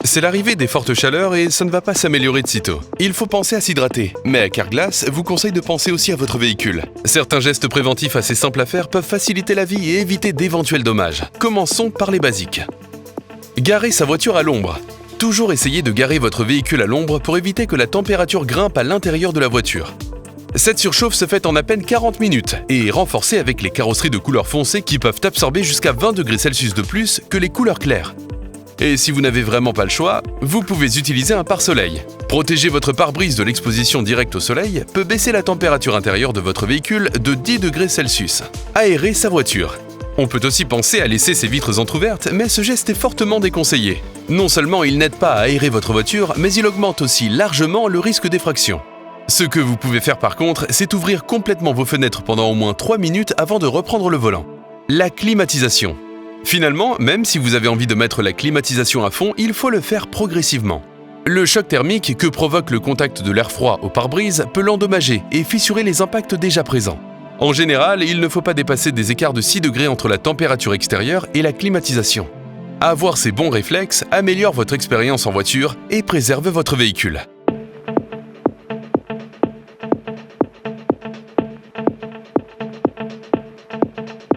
C'est l'arrivée des fortes chaleurs et ça ne va pas s'améliorer de sitôt. Il faut penser à s'hydrater, mais à Carglass vous conseille de penser aussi à votre véhicule. Certains gestes préventifs assez simples à faire peuvent faciliter la vie et éviter d'éventuels dommages. Commençons par les basiques. Garer sa voiture à l'ombre. Toujours essayez de garer votre véhicule à l'ombre pour éviter que la température grimpe à l'intérieur de la voiture. Cette surchauffe se fait en à peine 40 minutes et est renforcée avec les carrosseries de couleur foncée qui peuvent absorber jusqu'à 20 degrés Celsius de plus que les couleurs claires. Et si vous n'avez vraiment pas le choix, vous pouvez utiliser un pare-soleil. Protéger votre pare-brise de l'exposition directe au soleil peut baisser la température intérieure de votre véhicule de 10 degrés Celsius. Aérer sa voiture. On peut aussi penser à laisser ses vitres entr'ouvertes, mais ce geste est fortement déconseillé. Non seulement il n'aide pas à aérer votre voiture, mais il augmente aussi largement le risque d'effraction. Ce que vous pouvez faire par contre, c'est ouvrir complètement vos fenêtres pendant au moins 3 minutes avant de reprendre le volant. La climatisation. Finalement, même si vous avez envie de mettre la climatisation à fond, il faut le faire progressivement. Le choc thermique que provoque le contact de l'air froid au pare-brise peut l'endommager et fissurer les impacts déjà présents. En général, il ne faut pas dépasser des écarts de 6 degrés entre la température extérieure et la climatisation. Avoir ces bons réflexes améliore votre expérience en voiture et préserve votre véhicule.